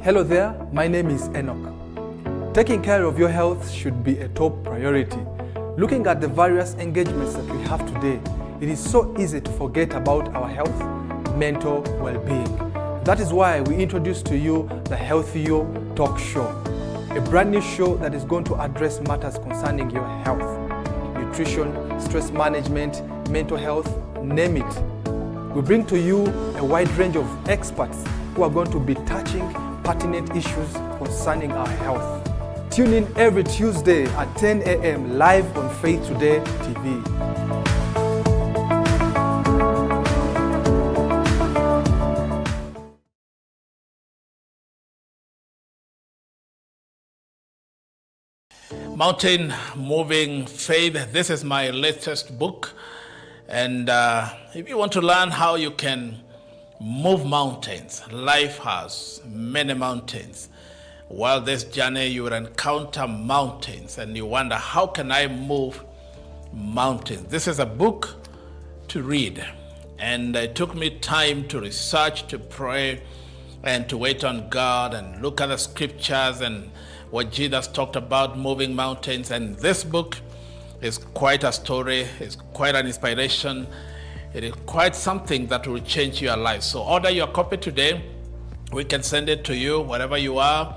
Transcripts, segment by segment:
Hello there, my name is Enock. Taking care of your health should be a top priority. Looking at the various engagements that we have today, it is so easy to forget about our health, mental well-being. That is why we introduce to you the Healthy You Talk Show, a brand new show that is going to address matters concerning your health, nutrition, stress management, mental health, name it. We bring to you a wide range of experts who are going to be touching pertinent issues concerning our health. Tune in every Tuesday at 10 a.m. live on Faith Today TV. Mountain Moving Faith. This is my latest book. And if you want to learn how you can move mountains, life has many mountains. While this journey, you will encounter mountains and you wonder, how can I move mountains? This is a book to read. And it took me time to research, to pray, and to wait on God and look at the scriptures and what Jesus talked about moving mountains. And this book is quite a story, it's quite an inspiration. It is quite something that will change your life. So order your copy today. We can send it to you wherever you are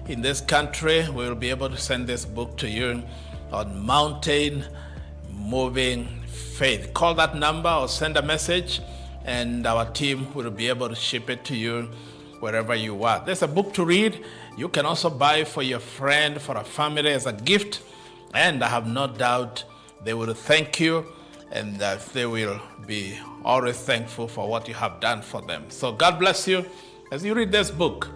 in this country. We will be able to send this book to you on Mountain Moving Faith. Call that number or send a message and our team will be able to ship it to you wherever you are. There's a book to read. You can also buy for your friend, for a family as a gift. And I have no doubt they will thank you and they will be always thankful for what you have done for them. So God bless you as you read this book,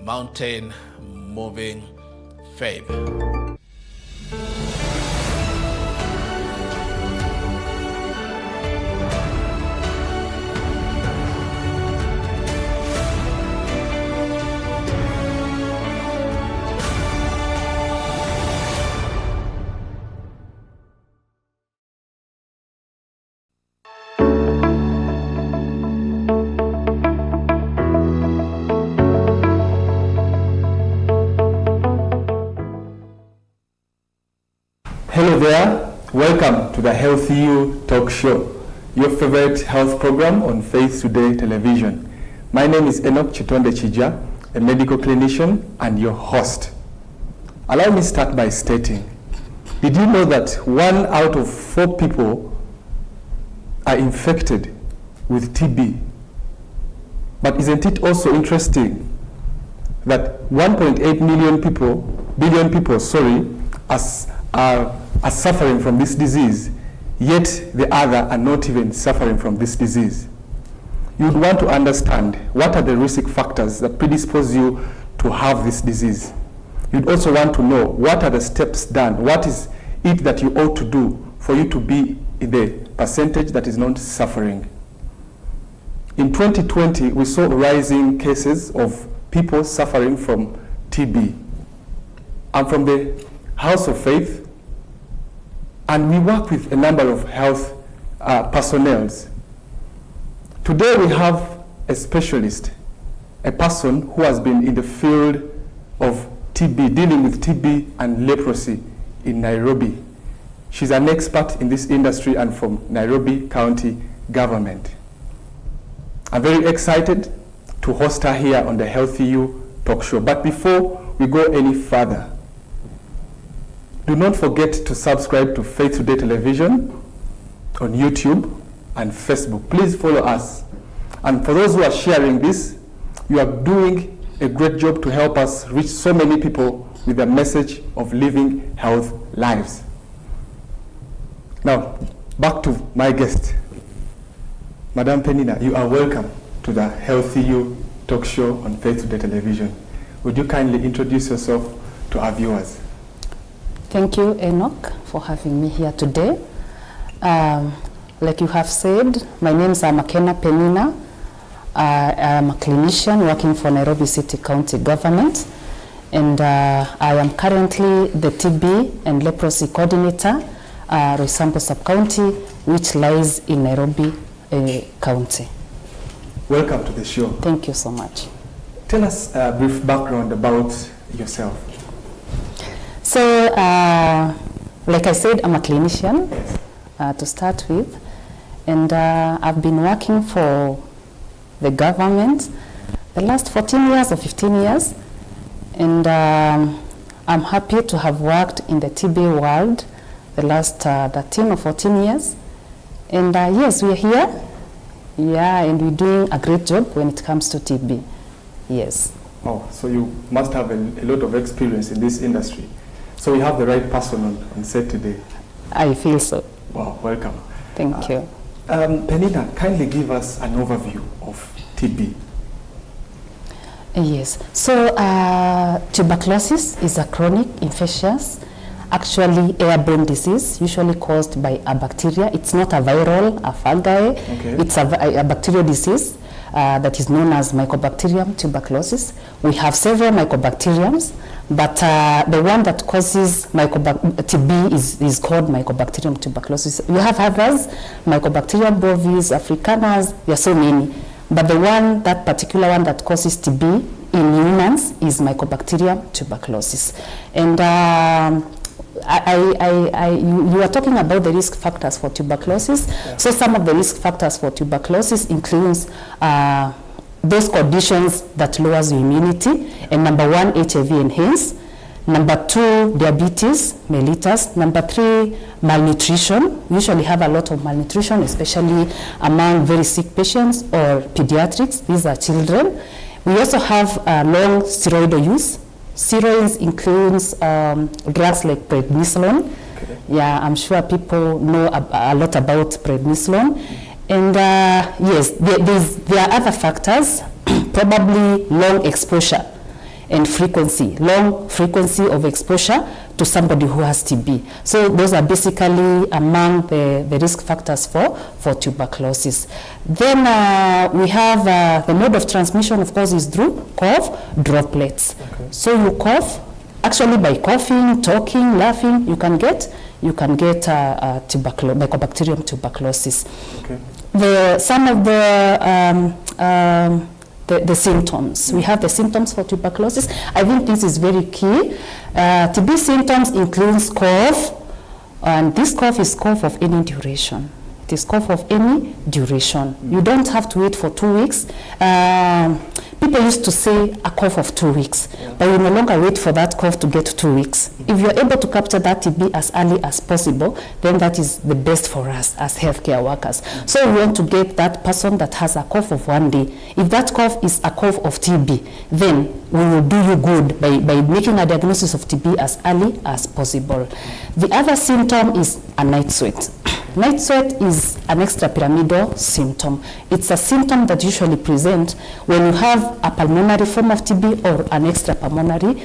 Mountain Moving Faith. Hello there, welcome to the Healthy You Talk Show, your favorite health program on Faith Today television. My name is Enock Kitondekijja, a medical clinician and your host. Allow me to start by stating, did you know that 1 out of 4 people are infected with TB? But isn't it also interesting that 1.8 billion people are suffering from this disease, yet the other are not even suffering from this disease? You would want to understand what are the risk factors that predispose you to have this disease. You'd also want to know what are the steps done, what is it that you ought to do for you to be in the percentage that is not suffering. In 2020, we saw rising cases of people suffering from TB. I'm from the House of Faith, and we work with a number of health personnel. Today we have a specialist, a person who has been in the field of TB, dealing with TB and leprosy in Nairobi. She's an expert in this industry and from Nairobi County Government. I'm very excited to host her here on the Healthy You Talk Show. But before we go any further, do not forget to subscribe to Faith Today Television on YouTube and Facebook. Please follow us. And for those who are sharing this, you are doing a great job to help us reach so many people with the message of living health lives. Now, back to my guest. Madam Peninah, you are welcome to the Healthy You Talk Show on Faith Today Television. Would you kindly introduce yourself to our viewers? Thank you, Enock, for having me here today. Like you have said, my name is Makena Peninah. I am a clinician working for Nairobi City County Government, and I am currently the TB and Leprosy Coordinator, Roysambu Sub-County, which lies in Nairobi County. Welcome to the show. Thank you so much. Tell us a brief background about yourself. So, like I said, I'm a clinician to start with, and I've been working for the government the last 14 years or 15 years, and I'm happy to have worked in the TB world the last 13 or 14 years. And yes, we're here, and we're doing a great job when it comes to TB, yes. Oh, so you must have a lot of experience in this industry. So we have the right person on set today. I feel so. Wow, welcome. Thank you. Peninah, kindly give us an overview of TB. Yes, so tuberculosis is a chronic, infectious, actually airborne disease, usually caused by a bacteria. It's not a viral, a fungi. Okay. It's a bacterial disease that is known as Mycobacterium tuberculosis. We have several mycobacteriums, but the one that causes TB is called Mycobacterium tuberculosis. You have others, Mycobacterium bovis, Africanus, there are so many. But the one, that particular one that causes TB in humans is Mycobacterium tuberculosis. And you are talking about the risk factors for tuberculosis. Yeah. So some of the risk factors for tuberculosis includes those conditions that lowers your immunity. And number 1, HIV enhanced. Number 2, diabetes mellitus. Number 3, malnutrition. We usually have a lot of malnutrition, especially among very sick patients or pediatrics. These are children. We also have long steroidal use. Steroids includes drugs like prednisolone. Okay. Yeah, I'm sure people know a lot about prednisolone. And yes, there are other factors, probably long exposure and frequency, long frequency of exposure to somebody who has TB. So those are basically among the risk factors for tuberculosis. Then we have the mode of transmission, of course, is through cough droplets. Okay. So you cough, actually by coughing, talking, laughing, you can get Mycobacterium tuberculosis. Okay. Some of the symptoms. We have the symptoms for tuberculosis. I think this is very key. TB symptoms includes cough, and this cough is cough of any duration. It is cough of any duration. You don't have to wait for 2 weeks. People used to say a cough of 2 weeks, but you no longer wait for that cough to get 2 weeks. If you're able to capture that TB as early as possible, then that is the best for us as healthcare workers. So we want to get that person that has a cough of 1 day. If that cough is a cough of TB, then we will do you good by making a diagnosis of TB as early as possible. The other symptom is a night sweat. Night sweat is an extrapyramidal symptom. It's a symptom that usually presents when you have a pulmonary form of TB or an extrapulmonary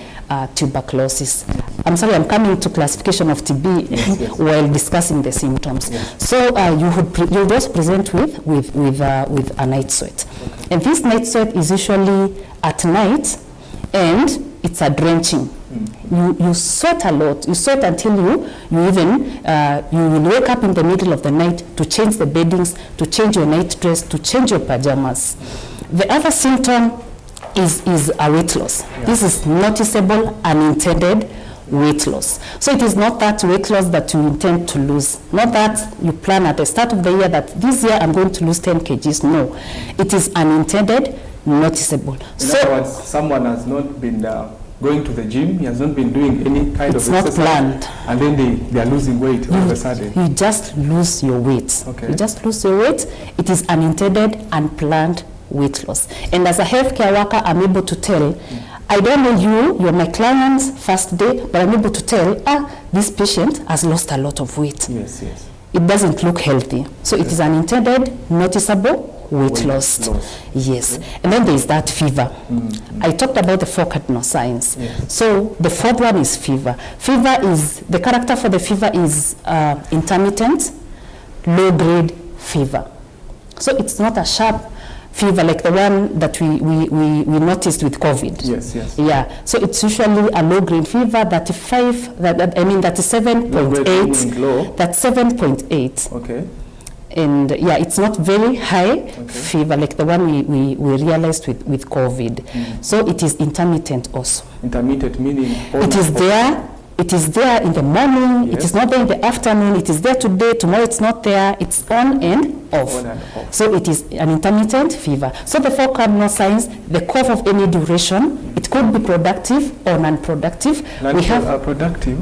tuberculosis. I'm sorry, I'm coming to classification of TB yes. while discussing the symptoms. Yes. So you would also present with a night sweat. Okay. And this night sweat is usually at night, and it's a drenching. You sweat a lot. You sweat until you will wake up in the middle of the night to change the beddings, to change your night dress, to change your pajamas. The other symptom is a weight loss. Yeah. This is noticeable, unintended weight loss. So it is not that weight loss that you intend to lose. Not that you plan at the start of the year that this year I'm going to lose 10 kgs. No. It is unintended, noticeable. In other words, someone has not been going to the gym, he has not been doing any kind of exercise. It's not planned. And then they are losing weight all of a sudden. You just lose your weight. Okay. You just lose your weight. It is unintended, unplanned weight loss. And as a healthcare worker, I'm able to tell, I don't know you're my client's first day, but I'm able to tell, this patient has lost a lot of weight. Yes, yes. It doesn't look healthy. So it is unintended, noticeable weight loss. Yes. Okay. And then there is that fever. Mm-hmm. I talked about the 4 cardinal signs. Yes. So the 4th one is fever. The character for the fever is intermittent, low-grade fever. So it's not a sharp fever like the one that we noticed with COVID. Yes, yes. Yeah. So it's usually a low-grade fever, 37.8. That's 7.8. Okay. And yeah, it's not very high fever like the one we realized with COVID. So it is intermittent also. Intermittent meaning? It is there. It is there in the morning. It is not there in the afternoon. It is there today. Tomorrow it's not there. It's on and off. On and off. So it is an intermittent fever. So the 4 cardinal signs: the cough of any duration. It could be productive or non-productive. We have productive.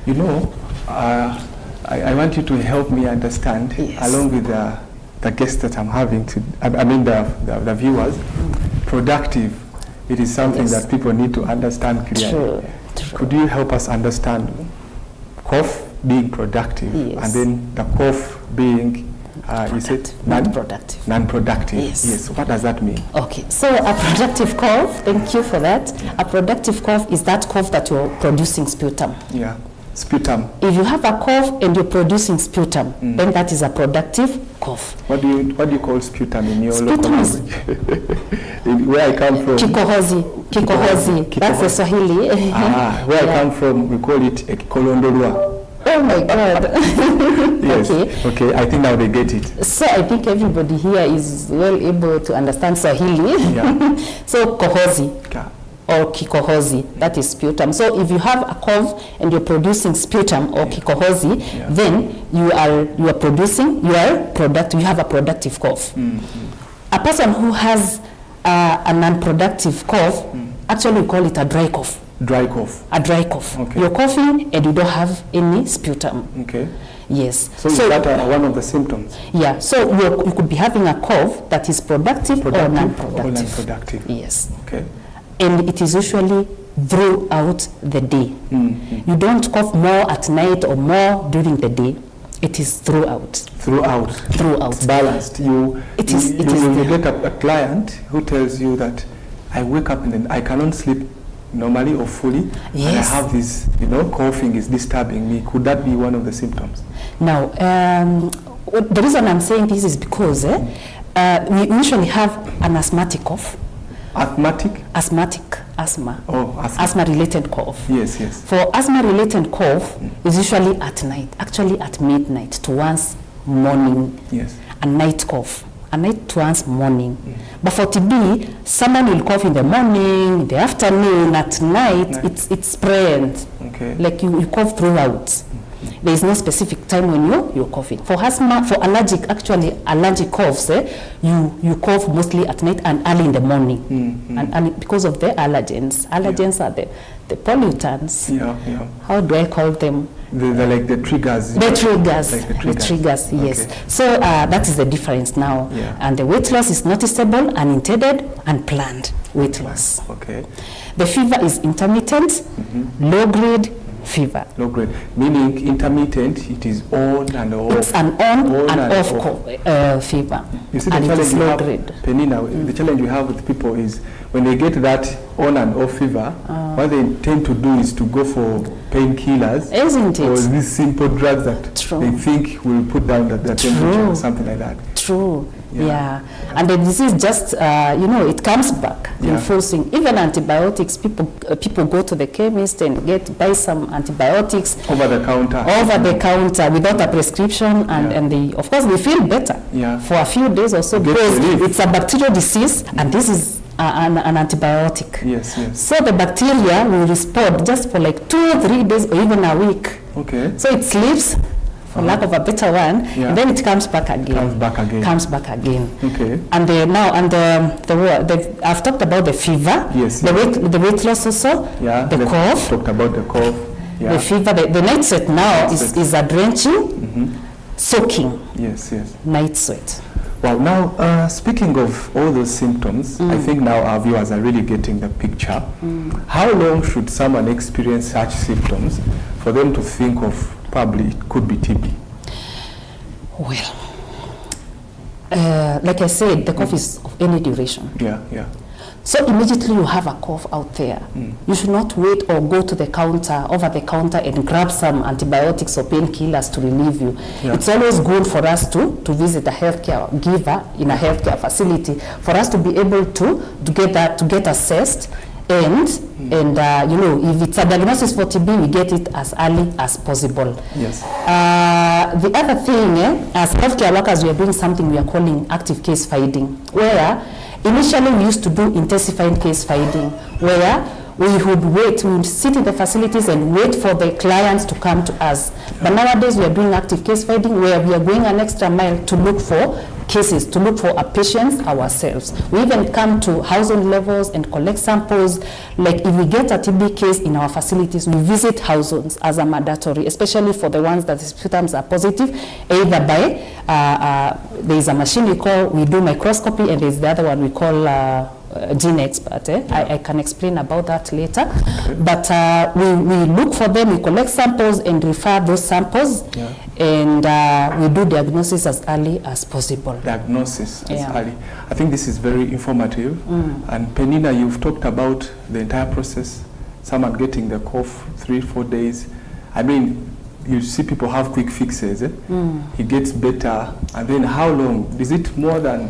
You know, I want you to help me understand, along with the guests that I'm having. The viewers. Productive. It is something that people need to understand clearly. True. Could you help us understand cough being productive, and then the cough being, is it non-productive? Non-productive. Yes. What does that mean? Okay. So a productive cough. Thank you for that. A productive cough is that cough that you're producing sputum. Yeah. Sputum. If you have a cough and you're producing sputum, then that is a productive cough. What do you call sputum in your Sputum local is language? Where I come from. Kikohozi. That's the Swahili. Where I come from, we call it a kolondolwa. Oh my God. Yes. Okay. I think now they get it. So I think everybody here is well able to understand Swahili. Yeah. So kohozi. Or kikohozi, that is sputum. So if you have a cough and you're producing sputum or kikohozi, then you are producing, you are productive, you have a productive cough. A person who has a non-productive cough, actually we call it a dry cough. Dry cough. A dry cough. Okay. You're coughing and you don't have any sputum. Okay. Yes. So is that one of the symptoms? Yeah. So you could be having a cough that is productive or non-productive. Or non-productive. Yes. Okay. And it is usually throughout the day. You don't cough more at night or more during the day. It is throughout. Throughout. It's balanced. You get a client who tells you that I wake up and then I cannot sleep normally or fully. Yes. And I have this, coughing is disturbing me. Could that be one of the symptoms? Now, the reason I'm saying this is because we usually have an asthmatic cough. Asthma. Oh, asthma-related cough. Yes. For asthma-related cough, is usually at night, actually at midnight, towards morning. Yes. A night cough, a night towards morning. But for TB, someone will cough in the morning, in the afternoon, at night. It's spread. Okay. Like you cough throughout. There is no specific time when you're coughing. For asthma, for allergic coughs, you cough mostly at night and early in the morning. And because of the allergens. Allergens are the pollutants. Yeah. How do I call them? They're like the triggers. The triggers. Like the triggers, yes. Okay. So that is the difference now. Yeah. And the weight loss is noticeable, unintended, and planned weight loss. Okay. The fever is intermittent, low-grade fever. Low grade, meaning intermittent, it is on and off. It's an on and off fever. You see, and the it is challenge you low have, grade. Peninah, the challenge you have with people is when they get that on and off fever, what they tend to do is to go for painkillers. Isn't it? Or these simple drugs that they think will put down the temperature or something like that. True. Yeah. And the disease just, it comes back in full swing. Even antibiotics, people go to the chemist and buy some antibiotics. Over the counter. Without a prescription. And they, of course, they feel better for a few days or so because it's a bacterial disease and this is an antibiotic. Yes. So the bacteria will respond just for like 2 or 3 days or even a week. Okay. So it sleeps, for lack of a better one, and then it comes back again. Okay. And I've talked about the fever. Yes. The weight loss also. Yeah. The cough. Talked about the cough. Yeah. The fever. The night sweat now is a drenching, soaking. Yes. Night sweat. Well, now speaking of all those symptoms, I think now our viewers are really getting the picture. How long should someone experience such symptoms for them to think of probably it could be TB? Well, like I said, the cough is of any duration. Yeah. So immediately you have a cough out there. You should not wait or go to the counter, over the counter, and grab some antibiotics or painkillers to relieve you. Yeah. It's always good for us to visit a healthcare giver in a healthcare facility for us to be able to get assessed and And, if it's a diagnosis for TB, we get it as early as possible. Yes. The other thing, as healthcare workers, we are doing something we are calling active case finding, where initially we used to do intensified case finding, where we would sit in the facilities and wait for the clients to come to us. But nowadays we are doing active case finding, where we are going an extra mile to look for cases, to look for our patients ourselves. We even come to household levels and collect samples. Like if we get a TB case in our facilities, we visit households as a mandatory, especially for the ones that symptoms are positive, either by, there is a machine we do microscopy, and there's the other one we call gene expert. I can explain about that later. Okay. But we look for them, we collect samples and refer those samples, and we do diagnosis as early as possible. Diagnosis as early. I think this is very informative. And Peninah, you've talked about the entire process. Someone getting the cough 3-4 days. I mean, you see people have quick fixes. He gets better, and then how long? Is it more than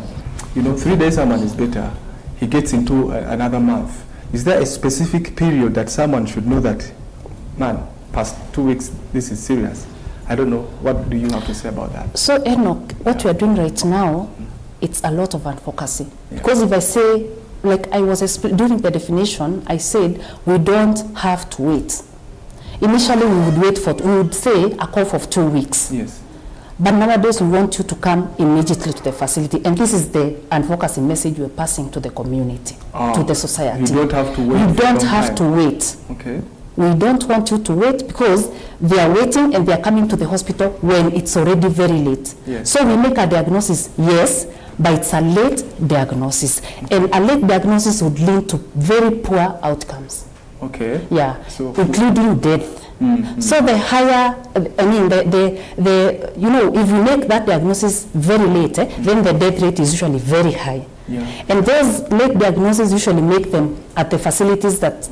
3 days someone is better? He gets into another month. Is there a specific period that someone should know that, man, past 2 weeks, this is serious? I don't know. What do you have to say about that? So, Enoch, what we are doing right now, it's a lot of advocacy. Because if I say, like I was during the definition, I said we don't have to wait. Initially, we would say a cough of 2 weeks. Yes. But nowadays, we want you to come immediately to the facility. And this is the advocacy message we're passing to the community, to the society. You don't have to wait. You don't have to wait. Okay. We don't want you to wait, because they are waiting and they are coming to the hospital when it's already very late. Yes. So we make a diagnosis, yes, but it's a late diagnosis. And a late diagnosis would lead to very poor outcomes. Okay. Yeah, so including death. So the higher, if you make that diagnosis very late, then the death rate is usually very high. Yeah. And those late diagnoses usually make them at the facilities that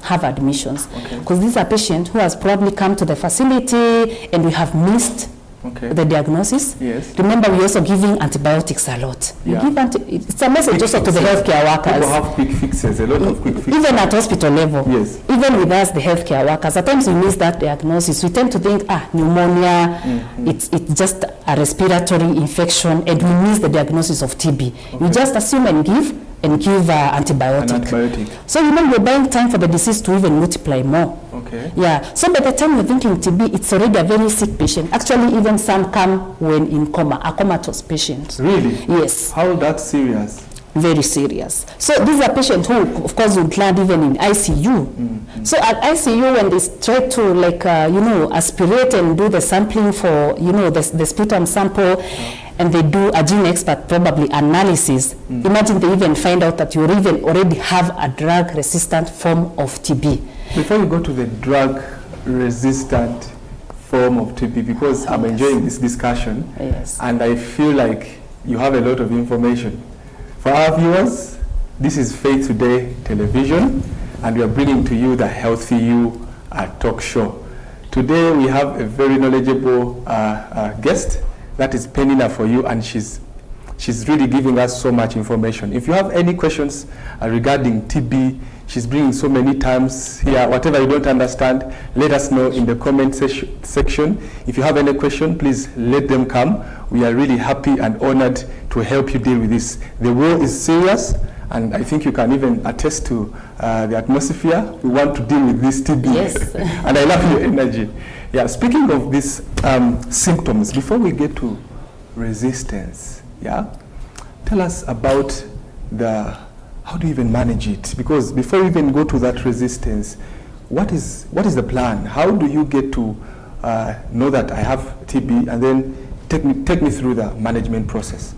have admissions. Because these are patients who has probably come to the facility and we have missed the diagnosis. Yes. Remember, we're also giving antibiotics a lot. Yeah. It's a message also to the healthcare workers. People have quick fixes, a lot of quick fixes. Even at hospital level. Yes. Even with us, the healthcare workers, at times we miss that diagnosis. We tend to think, pneumonia, it's just a respiratory infection, and we miss the diagnosis of TB. We just assume and give antibiotic. So we're buying time for the disease to even multiply more. Okay. Yeah. So by the time we're thinking TB, it's already a very sick patient. Actually, even some come when in coma, a comatose patient. Really? Yes. How that serious? Very serious. So these are patients who, of course, would land even in ICU. So at ICU, when they try to aspirate and do the sampling for, the sputum sample, and they do a gene expert probably analysis, imagine they even find out that you even already have a drug-resistant form of TB. Before you go to the drug-resistant form of TB, because I'm enjoying this discussion, and I feel like you have a lot of information. For our viewers, this is Faith Today Television, and we are bringing to you the Healthy You talk show. Today we have a very knowledgeable guest. That is Peninah for you, and she's really giving us so much information. If you have any questions regarding TB, she's bringing so many times here. Whatever you don't understand, let us know in the comment section. If you have any question, please let them come. We are really happy and honored to help you deal with this. The war is serious, and I think you can even attest to the atmosphere. We want to deal with this TB. Yes. And I love your energy. Yeah, speaking of these symptoms, before we get to resistance, tell us about how do you even manage it? Because before you even go to that resistance, what is the plan? How do you get to know that I have TB, and then take me through the management process?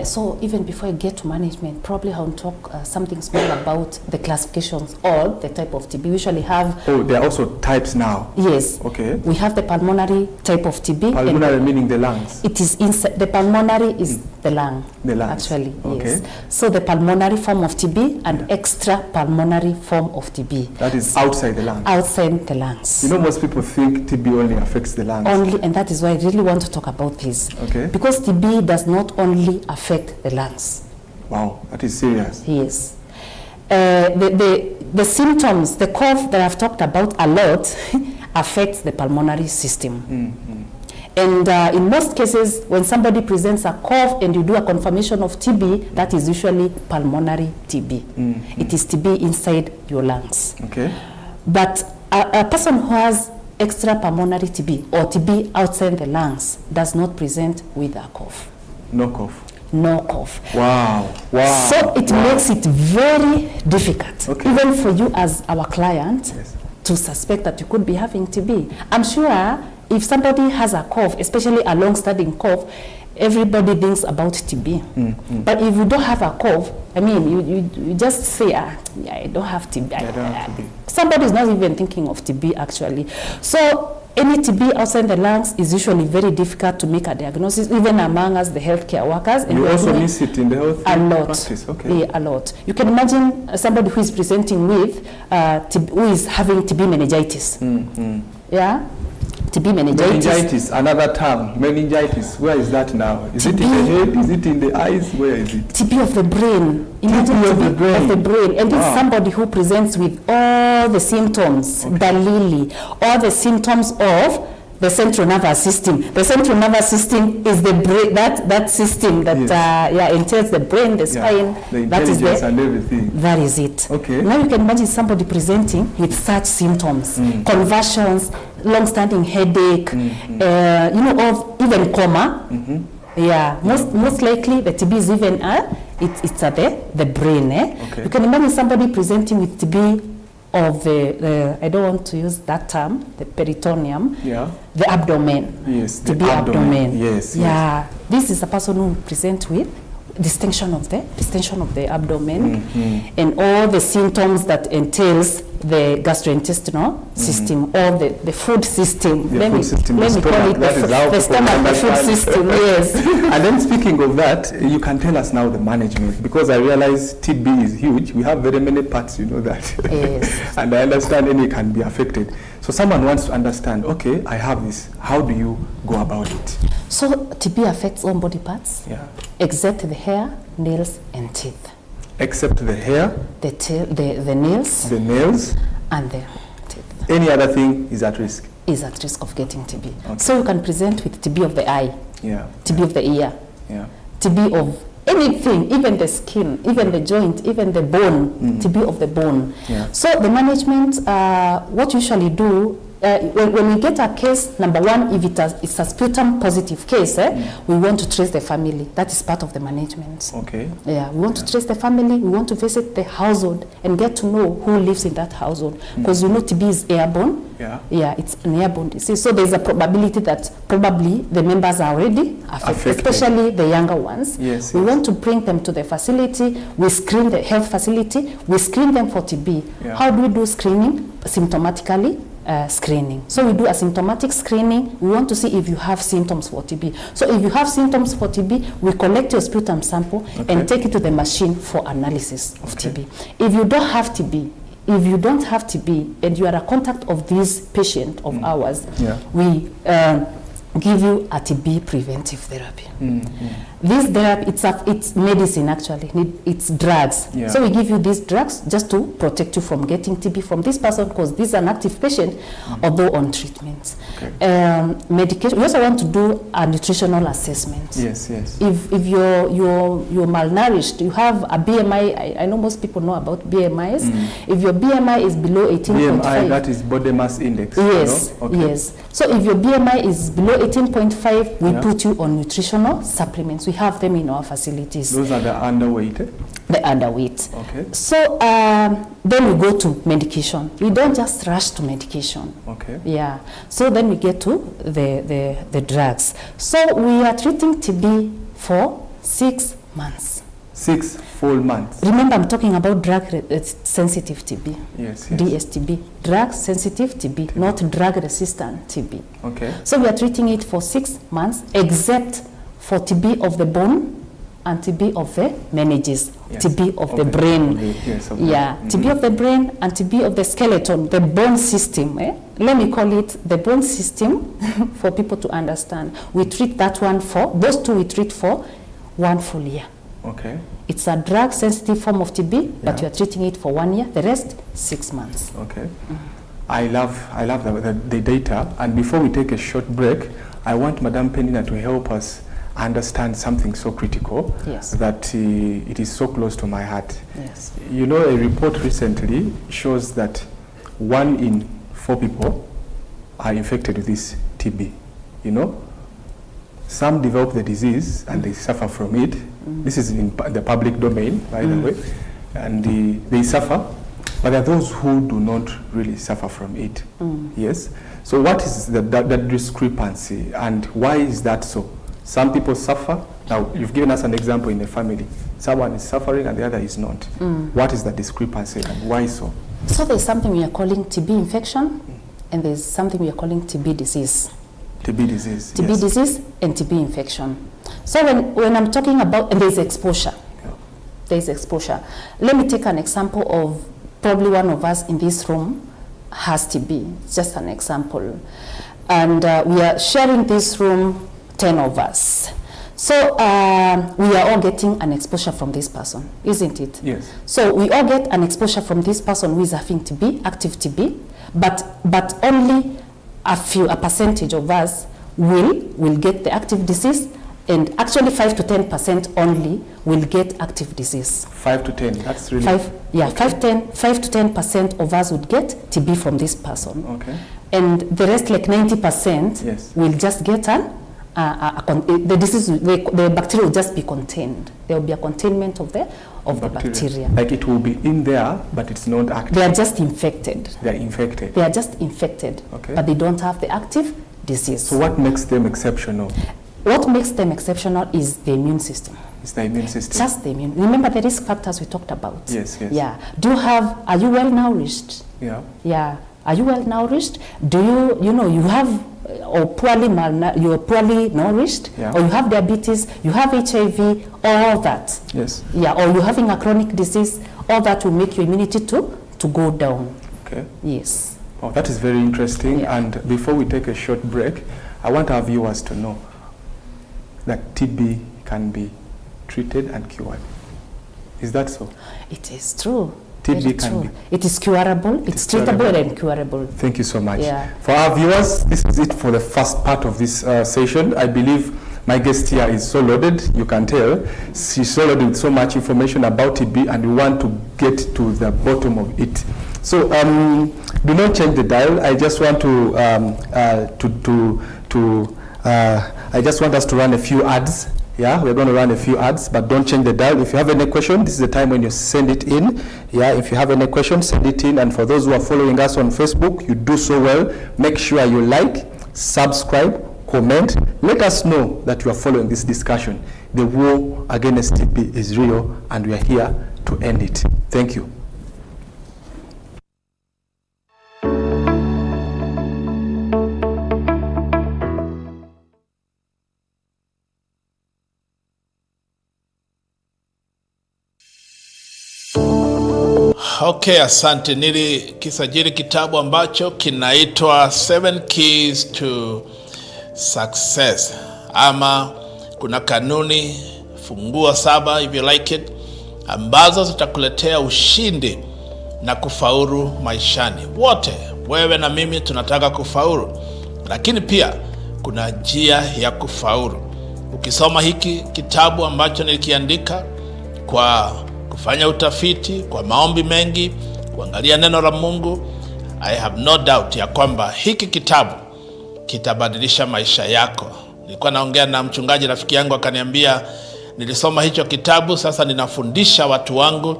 So even before I get to management, probably I'll talk something small about the classifications or the type of TB. We usually have... Oh, there are also types now. Yes. Okay. We have the pulmonary type of TB. Pulmonary meaning the lungs? It is inside. The pulmonary is the lung. The lungs. Actually, okay. Yes. So the pulmonary form of TB and extra pulmonary form of TB. That is outside the lungs? Outside the lungs. Most people think TB only affects the lungs. Only, and that is why I really want to talk about this. Okay. Because TB does not only affect the lungs. Wow, that is serious. Yes. the symptoms, the cough that I've talked about a lot, affects the pulmonary system. And in most cases, when somebody presents a cough and you do a confirmation of TB, that is usually pulmonary TB. It is TB inside your lungs. Okay. But a person who has extra pulmonary TB or TB outside the lungs does not present with a cough. No cough. No cough. Wow. Wow. So it makes it very difficult, even for you as our client, to suspect that you could be having TB. I'm sure if somebody has a cough, especially a long-standing cough, everybody thinks about TB. But if you don't have a cough, I mean, you just say, yeah, I don't have TB. I don't have TB. Somebody is not even thinking of TB, actually. So any TB outside the lungs is usually very difficult to make a diagnosis, even among us, the healthcare workers. And you also miss it in the health practice? Okay. Yeah, a lot. You can imagine somebody who is presenting with, who is having TB meningitis. Yeah? TB meningitis. Meningitis, another term. Meningitis, where is that now? Is it in the head? Is it in the eyes? Where is it? TB of the brain. Imagine TB of the brain. Of the brain. And this is somebody who presents with all the symptoms, dalili, all the symptoms of the central nervous system. The central nervous system is the brain, that system that entails the brain, the spine. The that is intelligence and everything. That is it. Okay. Now you can imagine somebody presenting with such symptoms, convulsions, long-standing headache, or even coma. Yeah, most likely the TB is even it's at the brain. Okay. You can imagine somebody presenting with TB of the I don't want to use that term, the peritoneum, the abdomen. Yes, the TB abdomen. Yes. Yeah, this is a person who presents with distension of the abdomen, and all the symptoms that entails the gastrointestinal system, or the food system. Let me call it the stomach, the food system. Yes. And then speaking of that, you can tell us now the management, because I realize TB is huge. We have very many parts, you know that. Yes. And I understand any can be affected. So someone wants to understand, okay, I have this. How do you go about it? So TB affects all body parts, except the hair, nails, and teeth. Except the hair, the nails, and the teeth. Any other thing is at risk? Is at risk of getting TB. Okay. So you can present with TB of the eye, TB of the ear, TB of anything, even the skin, even the joint, even the bone, TB of the bone. So the management, what usually do, when we get a case, number one, if it's a sputum positive case, we want to trace the family. That is part of the management. Okay. Yeah, we want to trace the family. We want to visit the household and get to know who lives in that household, because you know TB is airborne. Yeah, it's an airborne disease. So there's a probability that probably the members are already affected, especially the younger ones. We want to bring them to the facility. We screen the health facility. We screen them for TB. How do we do screening? Symptomatically. Screening. So we do a symptomatic screening. We want to see if you have symptoms for TB. So if you have symptoms for TB, we collect your sputum sample and take it to the machine for analysis of TB. If you don't have TB, and you are a contact of this patient of ours, we give you a TB preventive therapy. This therapy, it's medicine actually, it's drugs. So we give you these drugs just to protect you from getting TB from this person, because this is an active patient, although on treatment. Medication, we also want to do a nutritional assessment. If you're malnourished, you have a BMI, I know most people know about BMIs. If your BMI is below 18.5. BMI, that is body mass index. Yes, yes. So if your BMI is below 18.5, we put you on nutritional supplements. We have them in our facilities. Those are the underweight? The underweight. Okay. So then we go to medication. We don't just rush to medication. Okay. Yeah. So then we get to the drugs. So we are treating TB for 6 months. 6 full months. Remember, I'm talking about drug-sensitive TB. Yes. DSTB. Drug-sensitive TB, not drug-resistant TB. Okay. So we are treating it for 6 months, except for TB of the bone and TB of the meninges, TB of the brain. TB of the brain and TB of the skeleton, the bone system. Let me call it the bone system for people to understand. We treat that one for, those two we treat for 1 full year. Okay. It's a drug-sensitive form of TB, but you are treating it for 1 year, the rest 6 months. Okay. I love the data. And before we take a short break, I want Madam Peninah to help us understand something so critical that it is so close to my heart. Yes. You know, a report recently shows that 1 in 4 people are infected with this TB. You know, some develop the disease and they suffer from it. This is in the public domain, by the way, and they suffer. But there are those who do not really suffer from it. Yes. So what is that discrepancy, and why is that so? Some people suffer. Now, you've given us an example in the family. Someone is suffering and the other is not. What is the discrepancy and why so? So there's something we are calling TB infection, and there's something we are calling TB disease. TB disease. TB disease and TB infection. So when I'm talking about, and there's exposure. There's exposure. Let me take an example of probably one of us in this room has TB. It's just an example. And we are sharing this room, 10 of us. So we are all getting an exposure from this person, isn't it? Yes. So we all get an exposure from this person who is having TB, active TB, but only a percentage of us will get the active disease, and actually 5 to 10% only will get active disease. 5 to 10, that's really... 5 to 10% of us would get TB from this person. Okay. And the rest, like 90%, will just get the disease, the bacteria will just be contained. There will be a containment of the bacteria. Like it will be in there, but it's not active. They are just infected. They are infected. They are just infected, but they don't have the active disease. So what makes them exceptional? What makes them exceptional is the immune system. It's the immune system. Just the immune. Remember the risk factors we talked about? Yes, yes. Yeah. Are you well nourished? Yeah. Yeah. Are you well nourished? Do you have, or you are poorly nourished? Yeah. Or you have diabetes, you have HIV, all that. Yes. Yeah. Or you're having a chronic disease, all that will make your immunity to go down. Okay. Yes. Oh, that is very interesting. Yeah. And before we take a short break, I want our viewers to know that TB can be treated and cured. Is that so? It is true. TB can be. It is curable. It's treatable and curable. Thank you so much. Yeah. For our viewers, this is it for the first part of this session. I believe my guest here is so loaded, you can tell. She's so loaded with so much information about TB, and we want to get to the bottom of it. So do not change the dial. I just want I just want us to run a few ads. Yeah, we're going to run a few ads, but don't change the dial. If you have any question, this is the time when you send it in. Yeah, if you have any question, send it in. And for those who are following us on Facebook, you do so well. Make sure you like, subscribe, comment. Let us know that you are following this discussion. The war against TB is real, and we are here to end it. Thank you. Okay, asante. Nilikisajili kitabu ambacho kinaitwa 7 Keys to Success, ama kuna kanuni funguo 7 if you like it, ambazo zitakuletea ushindi na kufaulu maishani. Wote, wewe na mimi, tunataka kufaulu, lakini pia kuna njia ya kufaulu. Ukisoma hiki kitabu ambacho nilikiandika kwa kufanya utafiti, kwa maombi mengi, kuangalia neno la Mungu, I have no doubt ya kwamba hiki kitabu kitabadilisha maisha yako. Nilikuwa naongea na mchungaji rafiki yangu, akaniambia nilisoma hicho kitabu, sasa ninafundisha watu wangu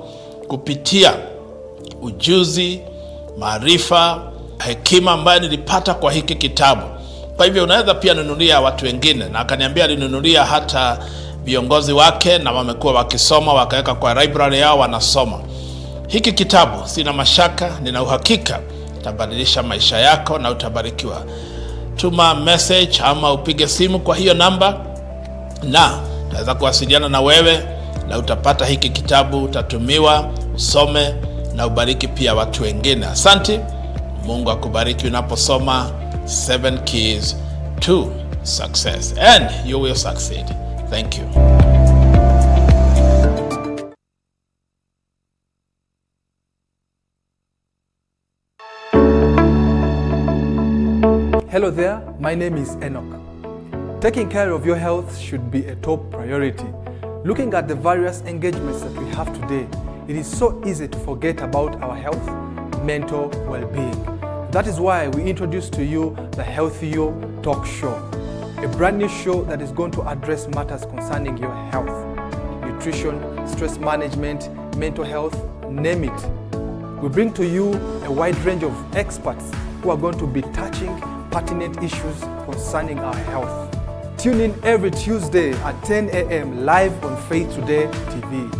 kupitia ujuzi, maarifa, hekima ambayo nilipata kwa hiki kitabu. Kwa hivyo unaweza pia nunulia watu wengine, na akaniambia alinunulia hata viongozi wake, na wamekuwa wakisoma, wakaweka kwa library yao, wanasoma hiki kitabu. Sina mashaka, nina uhakika itabadilisha maisha yako na utabarikiwa. Tuma message ama upige simu kwa hiyo namba, na tutaweza kuwasiliana na wewe, na utapata hiki kitabu, utatumiwa, usome na ubariki pia watu wengine. Asante. Mungu akubariki unaposoma 7 Keys to Success, and you will succeed. Thank you. Hello there, my name is Enock. Taking care of your health should be a top priority. Looking at the various engagements that we have today, it is so easy to forget about our health, mental well-being. That is why we introduce to you the Healthy You Talk Show, a brand new show that is going to address matters concerning your health, nutrition, stress management, mental health, name it. We bring to you a wide range of experts who are going to be touching pertinent issues concerning our health. Tune in every Tuesday at 10 a.m. live on Faith Today TV.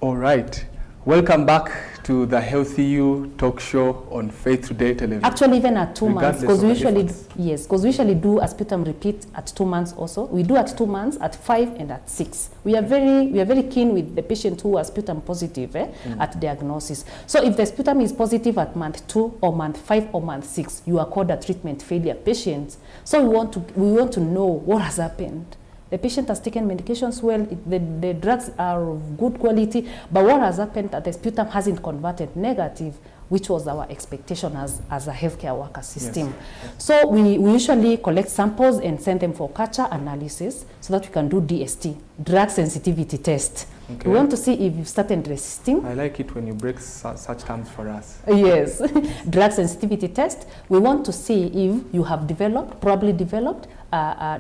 All right. Welcome back to the Healthy You Talk Show on Faith Today Television. Actually, even at 2 months, because we usually do a sputum repeat at 2 months also. We do at 2 months, at 5 and at 6. We are very keen with the patient who are sputum positive at diagnosis. So if the sputum is positive at month 2 or month 5 or month 6, you are called a treatment failure patient. So we want to know what has happened. The patient has taken medications well, the drugs are of good quality, but what has happened that the sputum hasn't converted negative, which was our expectation as a healthcare worker system. Yes. So we usually collect samples and send them for culture analysis so that we can do DST, drug sensitivity test. Okay. We want to see if you've started resisting. I like it when you break such terms for us. Yes, drug sensitivity test. We want to see if you have probably developed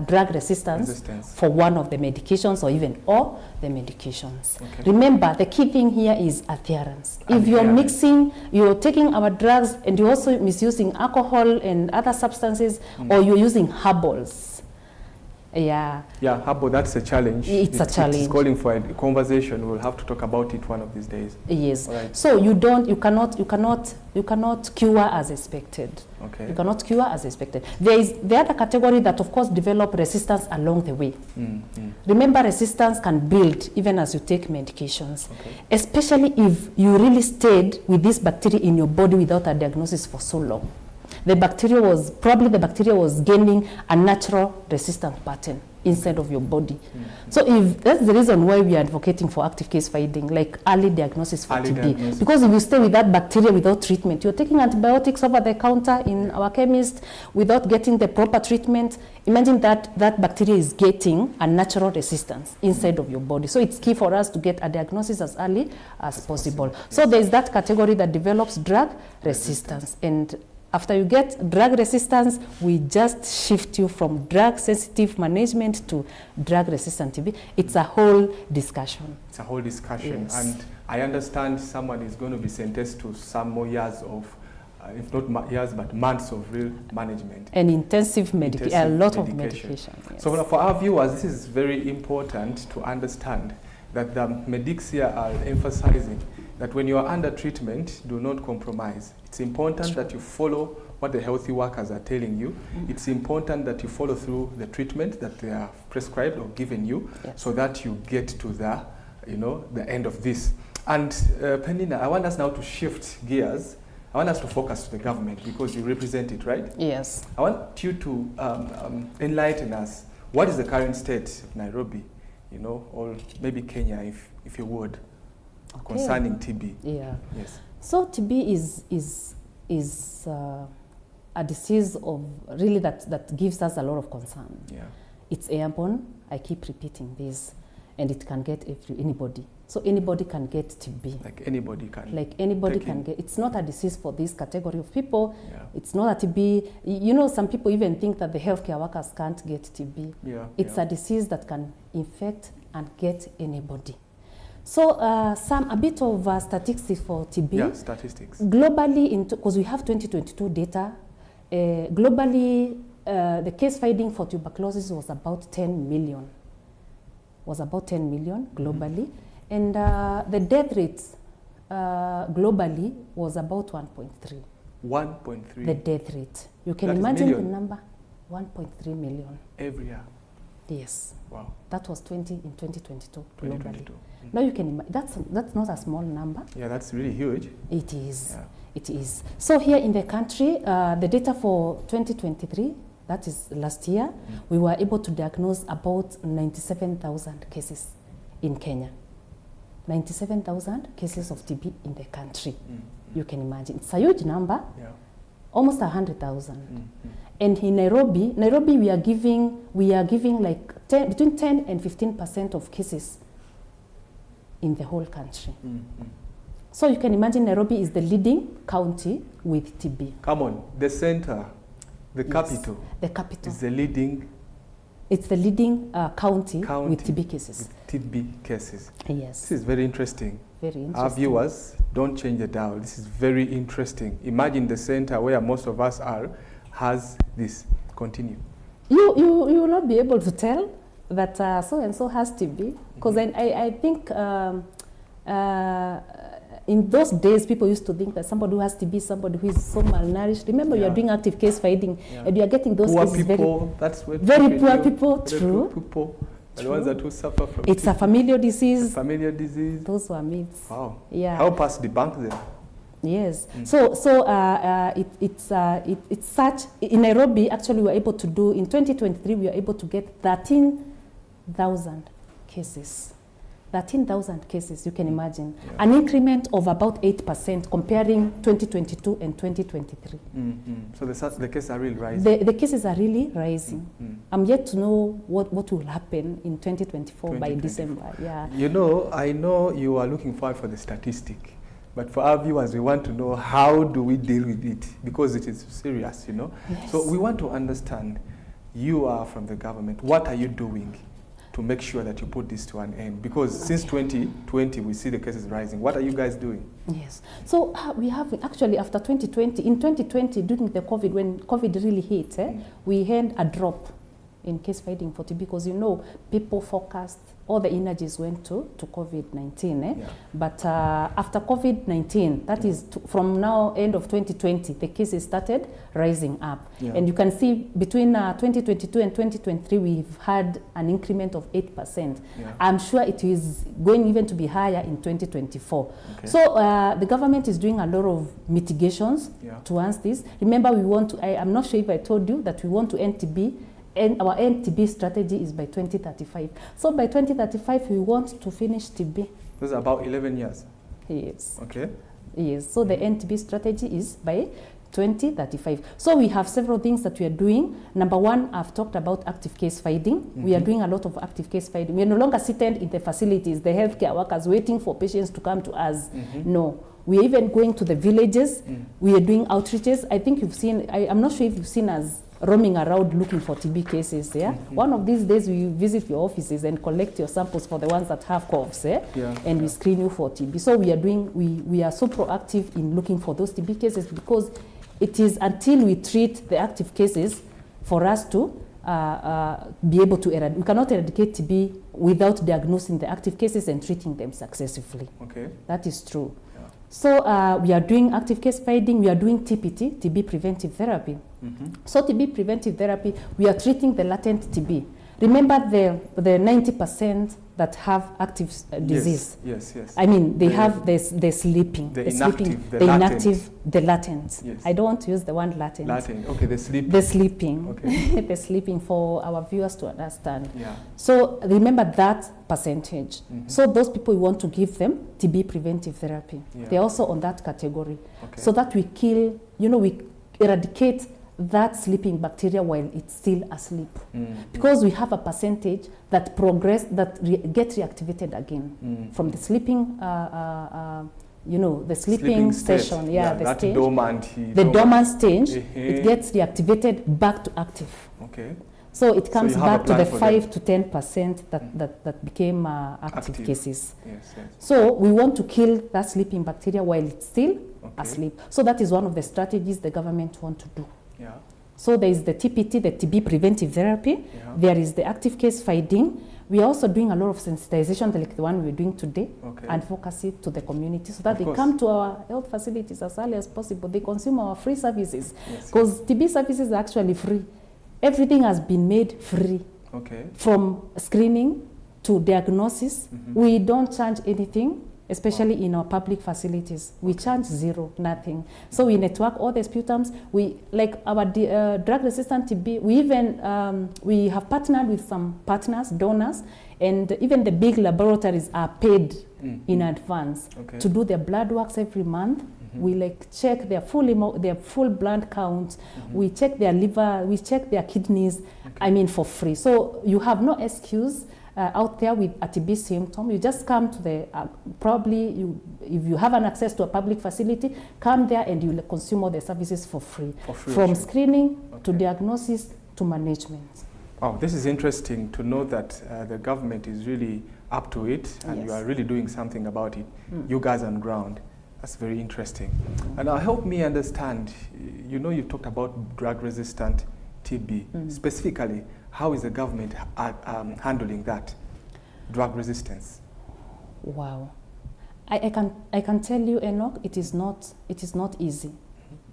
drug resistance for one of the medications or even all the medications. Okay. Remember, the key thing here is adherence. If you're mixing, you're taking our drugs and you're also misusing alcohol and other substances, or you're using herbals. Yeah, herbal, that's a challenge. It's a challenge. It's calling for a conversation. We'll have to talk about it one of these days. Yes. Right. So you cannot cure as expected. Okay. You cannot cure as expected. There is the other category that of course develop resistance along the way. Remember, resistance can build even as you take medications, especially if you really stayed with this bacteria in your body without a diagnosis for so long. The bacteria was gaining a natural resistance pattern inside of your body. So if that's the reason why we are advocating for active case finding, like early diagnosis for TB. Because if you stay with that bacteria without treatment, you're taking antibiotics over the counter in our chemist without getting the proper treatment. Imagine that bacteria is getting a natural resistance inside of your body. So it's key for us to get a diagnosis as early as possible. So there's that category that develops drug resistance. And after you get drug resistance, we just shift you from drug-sensitive management to drug-resistant TB. It's a whole discussion. It's a whole discussion. Yes. And I understand someone is going to be sentenced to some more years of, if not years, but months of real management. And intensive medication, a lot of medication. Yes. So for our viewers, this is very important to understand that the medics here are emphasizing that when you are under treatment, do not compromise. It's important that you follow what the healthy workers are telling you. It's important that you follow through the treatment that they are prescribed or given you, so that you get to the end of this. And Peninah, I want us now to shift gears. I want us to focus to the government because you represent it, right? Yes. I want you to enlighten us. What is the current state of Nairobi, or maybe Kenya, if you would, concerning TB? Yeah. Yes. So TB is a disease of really that gives us a lot of concern. Yeah. It's airborne. I keep repeating this, and it can get anybody. So anybody can get TB. Like anybody can. Like anybody can get. It's not a disease for this category of people. Yeah. It's not a TB. Some people even think that the healthcare workers can't get TB. Yeah. It's a disease that can infect and get anybody. So a bit of statistics for TB. Yeah, statistics. Globally, because we have 2022 data, globally the case finding for tuberculosis was about 10 million. Globally. And the death rate globally was about 1.3. 1.3? The death rate. You can imagine the number, 1.3 million. Every year? Yes. Wow. That was 2022 globally. 2022. Now you can imagine, that's not a small number. Yeah, that's really huge. It is. Yeah. It is. So here in the country, the data for 2023, that is last year, we were able to diagnose about 97,000 cases in Kenya. 97,000 cases of TB in the country. You can imagine. It's a huge number, almost 100,000. And in Nairobi, we are giving like between 10 and 15% of cases in the whole country. So you can imagine Nairobi is the leading county with TB. Come on, the center, the capital. The capital. Is the leading. It's the leading county with TB cases. With TB cases. Yes. This is very interesting. Very interesting. Our viewers, don't change the dial. This is very interesting. Imagine the center where most of us are has this. Continue. You will not be able to tell that so and so has TB, because I think in those days people used to think that somebody who has TB is somebody who is so malnourished. Remember, you are doing active case finding, and you are getting those poor cases people. That's what very poor people. Very True. Poor people. The ones that who suffer from it's a familial disease. Familiar disease. Those were myths. Wow. Yeah. Help us debunk them. Yes. So it's such in Nairobi. Actually, we were able to do in 2023. We were able to get 13,000 cases. 13,000 cases. You can imagine an increment of about 8% comparing 2022 and 2023. So the cases are really rising. The cases are really rising. I'm yet to know what will happen in 2024 by December. Yeah. You know, I know you are looking forward for the statistic. But for our viewers, we want to know how do we deal with it, because it is serious, you know. Yes. So we want to understand, you are from the government, what are you doing to make sure that you put this to an end? Because since 2020, we see the cases rising. What are you guys doing? Yes. So we have actually after 2020, in 2020, during the COVID, when COVID really hit, we had a drop in case finding for TB, because you know, people focused, all the energies went to COVID-19. But after COVID-19, that is from now end of 2020, the cases started rising up. And you can see between 2022 and 2023, we've had an increment of 8%. I'm sure it is going even to be higher in 2024. So the government is doing a lot of mitigations to answer this. Remember, we want to, I'm not sure if I told you that we want to end TB. And our end TB strategy is by 2035. So by 2035, we want to finish TB. This is about 11 years. Yes. Okay. Yes. So the end TB strategy is by 2035. So we have several things that we are doing. Number one, I've talked about active case finding. We are doing a lot of active case finding. We are no longer seated in the facilities, the healthcare workers waiting for patients to come to us. No. We are even going to the villages. We are doing outreaches. I think you've seen, I'm not sure if you've seen us roaming around looking for TB cases. One of these days we visit your offices and collect your samples for the ones that have coughs, and we screen you for TB. So we are so proactive in looking for those TB cases, because it is until we treat the active cases for us to be able to eradicate. We cannot eradicate TB without diagnosing the active cases and treating them successfully. Okay. That is true. So we are doing active case finding, we are doing TPT, TB preventive therapy. So TB preventive therapy, we are treating the latent TB. Remember the 90% that have active disease. Yes. I mean, they have the sleeping. The latent. Yes. I don't want to use the word latent. Okay, the sleeping. The sleeping. Okay. The sleeping, for our viewers to understand. So remember that percentage. So those people, we want to give them TB preventive therapy. They're also on that category. So that we kill, we eradicate that sleeping bacteria while it's still asleep. Because we have a percentage that get reactivated again from the sleeping, the sleeping station. The stage. The dormant stage, it gets reactivated back to active. Okay. So it comes back to the 5 to 10% that became active cases. Yes. So we want to kill that sleeping bacteria while it's still asleep. So that is one of the strategies the government want to do. So there is the TPT, the TB preventive therapy. There is the active case finding. We are also doing a lot of sensitization, like the one we're doing today, and focus it to the community so that they come to our health facilities as early as possible. They consume our free services, because TB services are actually free. Everything has been made free. Okay. From screening to diagnosis. We don't charge anything, especially in our public facilities. We charge zero, nothing. So we network all the sputums. We, like our drug-resistant TB, we even, we have partnered with some partners, donors, and even the big laboratories are paid in advance to do their blood works every month. We like check their full blood count. We check their liver. We check their kidneys. I mean, for free. So you have no excuse out there with a TB symptom. You just come to the if you have an access to a public facility, come there and you consume all the services for free. From screening to diagnosis to management. Wow, this is interesting to know that the government is really up to it, and you are really doing something about it. You guys on ground. That's very interesting. And now help me understand, you know, you talked about drug-resistant TB. Specifically, how is the government handling that, drug resistance? Wow. I can tell you, Enoch, it is not easy.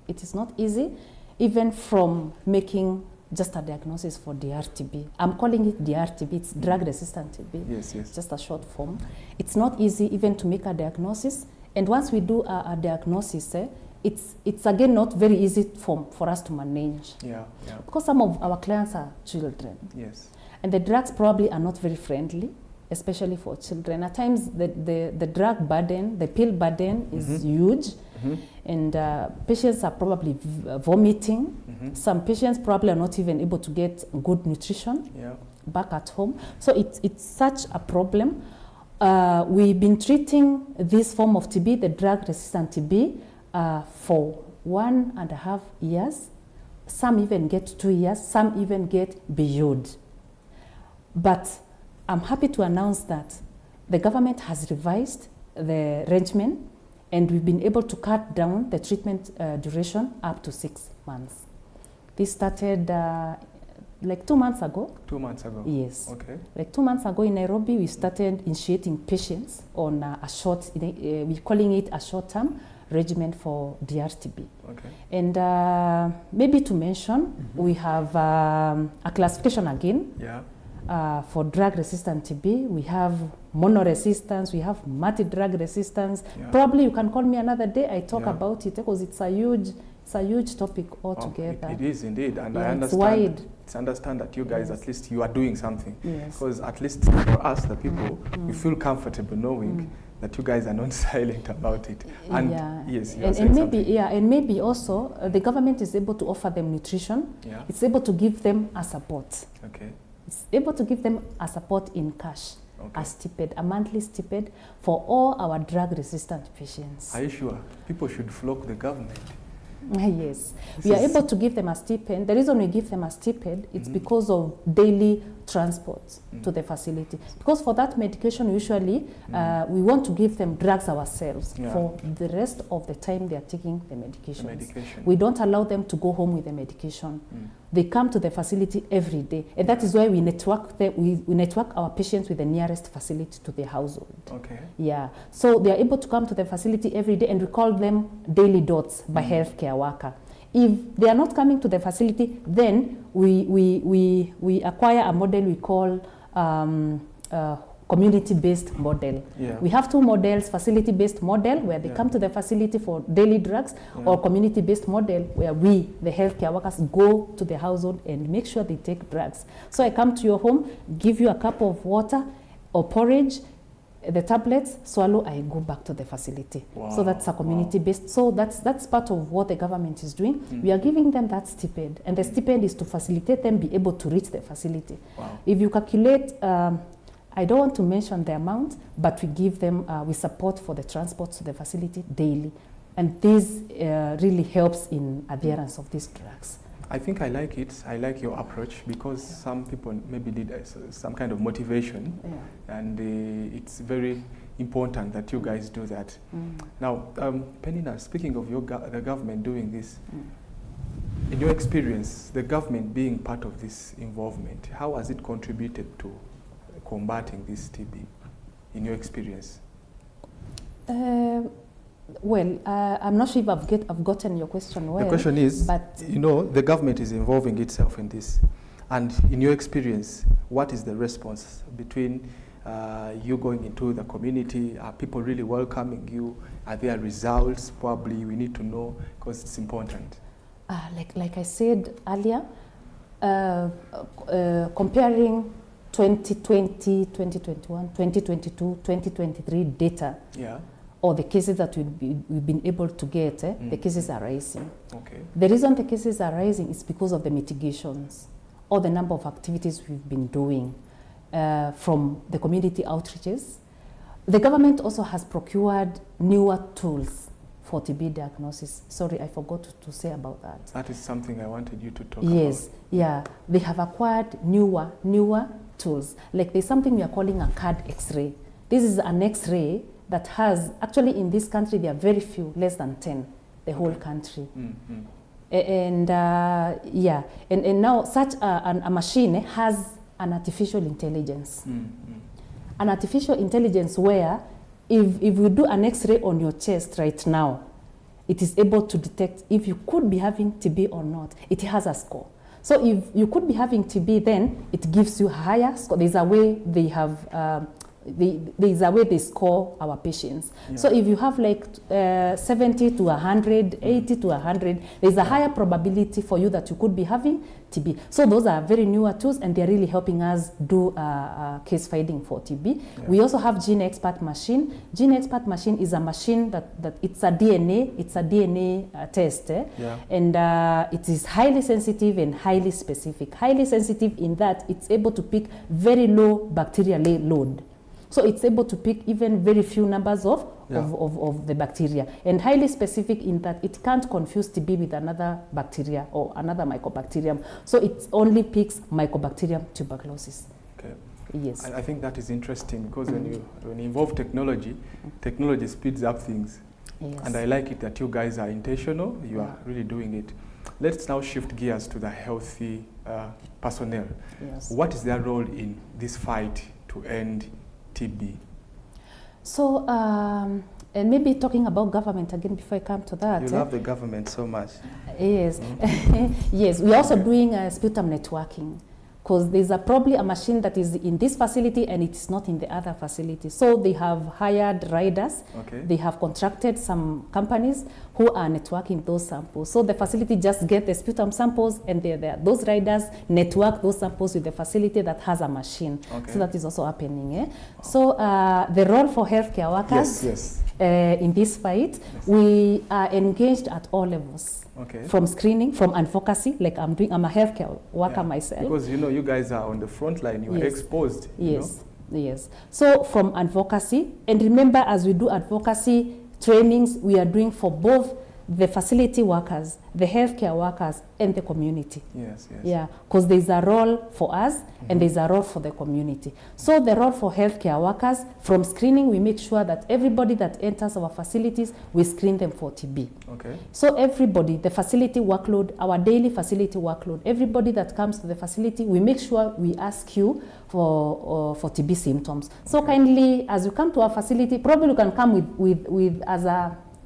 It is not easy, even from making just a diagnosis for DRTB. I'm calling it DRTB, it's drug-resistant TB. Yes, yes. Just a short form. It's not easy even to make a diagnosis. And once we do a diagnosis, it's again not very easy for us to manage. Yeah. Because some of our clients are children. Yes. And the drugs probably are not very friendly, especially for children. At times, the drug burden, the pill burden is huge. And patients are probably vomiting. Some patients probably are not even able to get good nutrition back at home. So it's such a problem. We've been treating this form of TB, the drug-resistant TB, for 1.5 years. Some even get 2 years, some even get beyond. But I'm happy to announce that the government has revised the regimen, and we've been able to cut down the treatment duration up to 6 months. This started like 2 months ago. 2 months ago? Yes. Okay. Like 2 months ago in Nairobi, we started initiating patients on a short, we're calling it a short-term regimen for DRTB. Okay. And maybe to mention, we have a classification again. Yeah. For drug-resistant TB, we have mono-resistance, we have multi-drug resistance. Yeah. Probably you can call me another day, I talk about it, because it's a huge topic altogether. It is indeed, and I understand that you guys, at least you are doing something. Because at least for us, the people, we feel comfortable knowing that you guys are not silent about it. And yes, and maybe also the government is able to offer them nutrition. Yeah. It's able to give them a support. Okay. It's able to give them a support in cash, a stipend, a monthly stipend for all our drug-resistant patients. Are you sure? People should flock the government. Yes. We are able to give them a stipend. The reason we give them a stipend, it's because of daily transport to the facility. Because for that medication, usually, we want to give them drugs ourselves for the rest of the time they are taking the medication. We don't allow them to go home with the medication. They come to the facility every day. And that is why we network we network our patients with the nearest facility to their household. Okay. Yeah. So they are able to come to the facility every day, and we call them daily dots by healthcare worker. If they are not coming to the facility, then we acquire a model we call community-based model. Yeah. We have two models: facility-based model, where they come to the facility for daily drugs, or community-based model, where we, the healthcare workers, go to the household and make sure they take drugs. So I come to your home, give you a cup of water or porridge, the tablets, swallow, I go back to the facility. Wow. So that's a community-based. So that's part of what the government is doing. We are giving them that stipend, and the stipend is to facilitate them be able to reach the facility. Wow. If you calculate, I don't want to mention the amount, but we give them, we support for the transport to the facility daily. And this really helps in adherence of these drugs. I think I like it. I like your approach, because some people maybe need some kind of motivation, and it's very important that you guys do that. Now, Peninah, speaking of the government doing this, in your experience, the government being part of this involvement, how has it contributed to combating this TB, in your experience? Well, I'm not sure if I've gotten your question well. The question is, but you know, the government is involving itself in this. And in your experience, what is the response between you going into the community? Are people really welcoming you? Are there results? Probably we need to know because it's important. Like I said earlier, comparing 2020, 2021, 2022, 2023 data, or the cases that we've been able to get, the cases are rising. Okay. The reason the cases are rising is because of the mitigations or the number of activities we've been doing from the community outreaches. The government also has procured newer tools for TB diagnosis. Sorry, I forgot to say about that. That is something I wanted you to talk about. Yes, yeah. They have acquired newer tools. Like there's something we are calling a card X-ray. This is an X-ray that has, actually in this country there are very few, less than 10, the whole country. And yeah, and now such a machine has an artificial intelligence. An artificial intelligence where if we do an X-ray on your chest right now, it is able to detect if you could be having TB or not. It has a score. So if you could be having TB, then it gives you a higher score. There's a way they have, there's a way they score our patients. So if you have like 70 to 100, 80 to 100, there's a higher probability for you that you could be having TB. So those are very newer tools, and they're really helping us do case finding for TB. We also have Gene Expert machine. Gene Expert machine is a machine that it's a DNA test, and it is highly sensitive and highly specific. Highly sensitive in that it's able to pick very low bacterial load. So it's able to pick even very few numbers of the bacteria, and highly specific in that it can't confuse TB with another bacteria or another mycobacterium. So it only picks Mycobacterium tuberculosis. Okay. Yes. I think that is interesting because when you involve technology, technology speeds up things. Yes. And I like it that you guys are intentional. You are really doing it. Let's now shift gears to the healthy personnel. Yes. What is their role in this fight to end TB? So, and maybe talking about government again before I come to that. You love the government so much. Yes. Yes, we're also doing sputum networking, because there's probably a machine that is in this facility and it's not in the other facility. So they have hired riders. Okay. They have contracted some companies who are networking those samples. So the facility just get the sputum samples, and those riders network those samples with the facility that has a machine. Okay. So that is also happening. So the role for healthcare workers in this fight, we are engaged at all levels. Okay. From screening, from advocacy, like I'm a healthcare worker myself. Because you guys are on the front line, you are exposed. Yes, yes. So from advocacy, and remember, as we do advocacy trainings, we are doing for both the facility workers, the healthcare workers, and the community. Yes, yes. Yeah, because there's a role for us and there's a role for the community. So the role for healthcare workers, from screening, we make sure that everybody that enters our facilities, we screen them for TB. Okay. So everybody, the facility workload, our daily facility workload, everybody that comes to the facility, we make sure we ask you for TB symptoms. So kindly, as you come to our facility, probably you can come with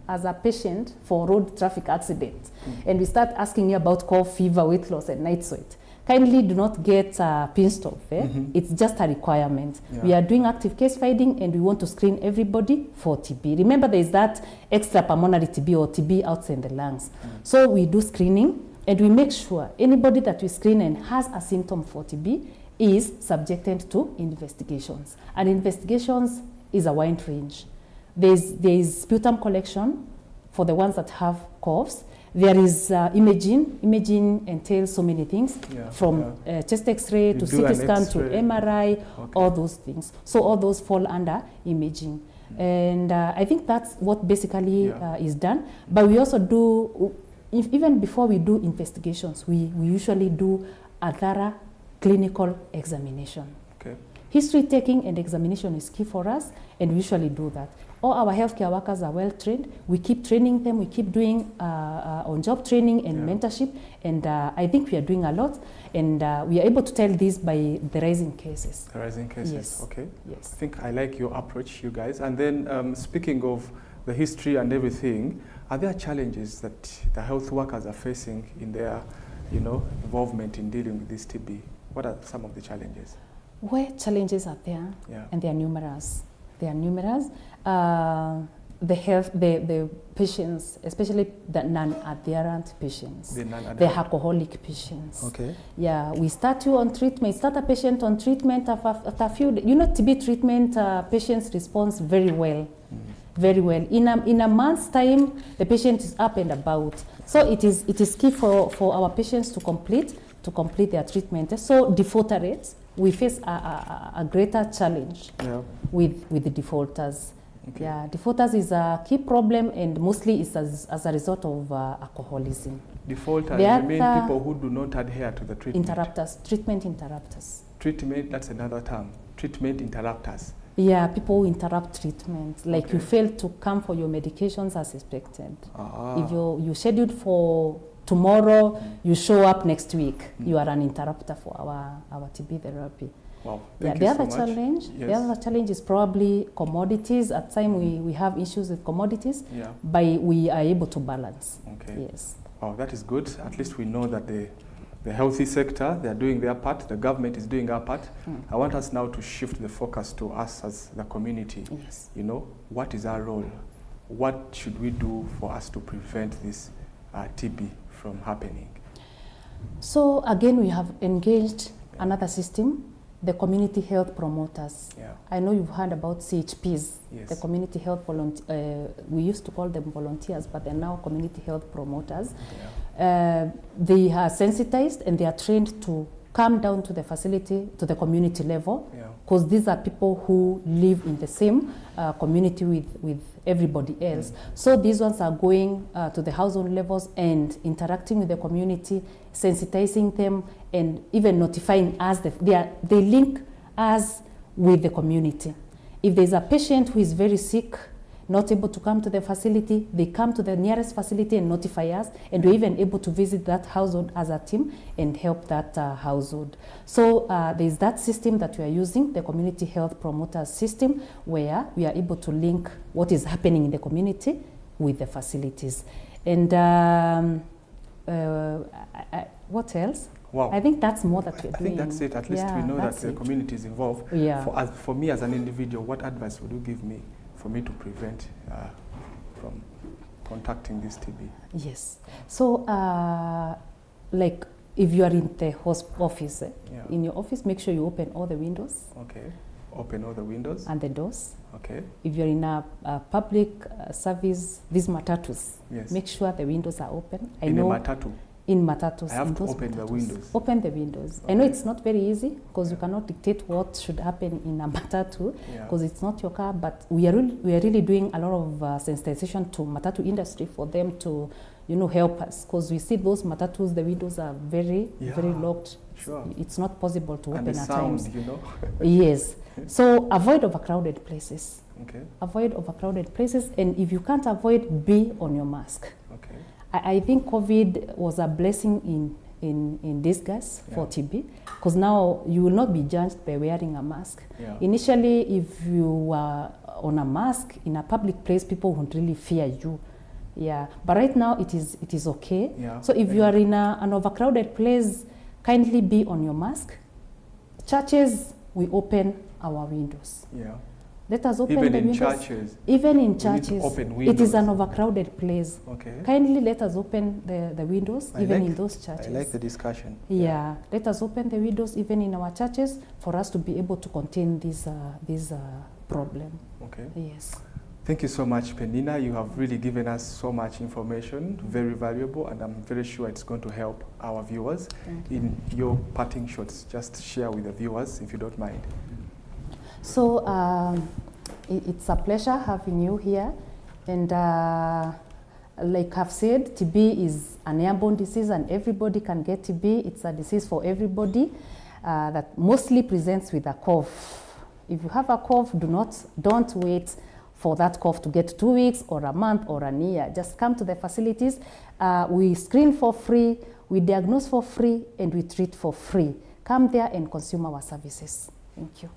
as a patient for road traffic accident, and we start asking you about cough, fever, weight loss, and night sweat. Kindly do not get pinched off. It's just a requirement. We are doing active case finding, and we want to screen everybody for TB. Remember, there is that extrapulmonary TB or TB outside the lungs. So we do screening, and we make sure anybody that we screen and has a symptom for TB is subjected to investigations. And investigations is a wide range. There is sputum collection for the ones that have coughs. There is imaging. Imaging entails so many things, from chest X-ray to CT scan to MRI, all those things. So all those fall under imaging. And I think that's what basically is done. But we also do, even before we do investigations, we usually do a thorough clinical examination. Okay. History taking and examination is key for us, and we usually do that. All our healthcare workers are well trained. We keep training them. We keep doing on-job training and mentorship, and I think we are doing a lot. And we are able to tell this by the rising cases. The rising cases, yes. Okay. Yes. I think I like your approach, you guys. And then speaking of the history and everything, are there challenges that the health workers are facing in their involvement in dealing with this TB? What are some of the challenges? Where challenges are there, Yeah. and they are numerous. They are numerous. The patients, especially the non-adherent patients, the alcoholic patients. Okay. Yeah, we start you on treatment. Start a patient on treatment after a few. TB treatment patients respond very well, very well. In a month's time, the patient is up and about. So it is key for our patients to complete their treatment. So defaulter rates, we face a greater challenge with the defaulters. Okay. Yeah, defaulters is a key problem, and mostly it's as a result of alcoholism. Defaulters, you mean people who do not adhere to the treatment? Treatment interrupters. Treatment, that's another term. Treatment interrupters. Yeah, people who interrupt treatment. Like Okay. you fail to come for your medications as expected. Ah. If you scheduled for tomorrow, you show up next week, you are an interrupter for our TB therapy. Wow, Yeah, thank the you other so much. challenge, Yes. the other challenge is probably commodities. At times we have issues with commodities, Yeah. but we are able to balance. Okay. Yes. Wow, that is good. At least we know that the healthy sector, they are doing their part, the government is doing our part. I want us now to shift the focus to us as the community. Yes. What is our role? What should we do for us to prevent this TB from happening? So again, we have engaged another system, the community health promoters. Yeah. I know you've heard about CHPs, Yes. the community health we used to call them volunteers, but they're now community health promoters. Yeah. They are sensitized and they are trained to come down to the facility, to the community level, Yeah. because these are people who live in the same community with everybody else. So these ones are going to the household levels and interacting with the community, sensitizing them, and even notifying us. They link us with the community. If there's a patient who is very sick, not able to come to the facility, they come to the nearest facility and notify us, and we're even able to visit that household as a team and help that household. So there's that system that we are using, the community health promoters system, where we are able to link what is happening in the community with the facilities. And what else? Wow. I think that's more that we're I doing. think that's it. At least we know that that's the it. community is involved. Yeah. For me as an individual, what advice would you give me for me to prevent from contacting this TB? Yes. So, like, if you are in the office, Yeah. in your office, make sure you open all the windows Okay. Open all the windows. and the doors. Okay. If you're in a public service, these matatus, Yes. make sure the windows are open. I In know a matatu. in matatus. I have in to those open the matatus. windows. Open the windows. I know it's not very easy because you cannot dictate what should happen in a matatu Yeah. because it's not your car. But we are really doing a lot of sensitization to matatu industry for them to, help us, because we see those matatus, the windows are very locked. Sure. It's not possible to And open the at sound, times. Yes. So avoid overcrowded places. Okay. Avoid overcrowded places, and if you can't avoid, be on your mask. Okay. I think COVID was a blessing in disguise for TB, because now you will not be judged by wearing a mask. Yeah. Initially, if you were on a mask in a public place, people would really fear you. Yeah, but right now it is okay. Yeah. So if you are in an overcrowded place, kindly be on your mask. Churches, we open our windows. Yeah. Let us open Even the in windows. churches. Even in we need to churches, open it windows. is an overcrowded place. Okay. Kindly let us open the windows, even in those churches. I like the discussion. Yeah, let us open the windows even in our churches for us to be able to contain this problem. Okay. Yes. Thank you so much, Peninah. You have really given us so much information, very valuable, and I'm very sure it's going to help our viewers. In your parting shots, just share with the viewers, if you don't mind. So it's a pleasure having you here, and like I've said, TB is an airborne disease, and everybody can get TB. It's a disease for everybody that mostly presents with a cough. If you have a cough, don't wait for that cough to get 2 weeks or a month or a year. Just come to the facilities. We screen for free, we diagnose for free, and we treat for free. Come there and consume our services. Thank you.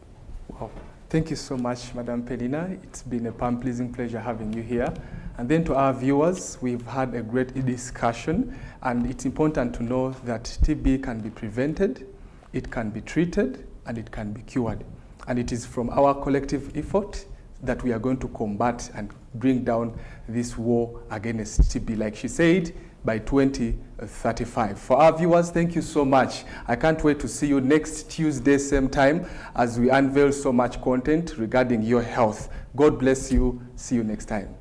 Wow. Thank you so much, Madam Peninah. It's been a pleasing pleasure having you here. And then to our viewers, we've had a great discussion, and it's important to know that TB can be prevented, it can be treated, and it can be cured. And it is from our collective effort that we are going to combat and bring down this war against TB, like she said, by 2035. For our viewers, thank you so much. I can't wait to see you next Tuesday, same time, as we unveil so much content regarding your health. God bless you. See you next time.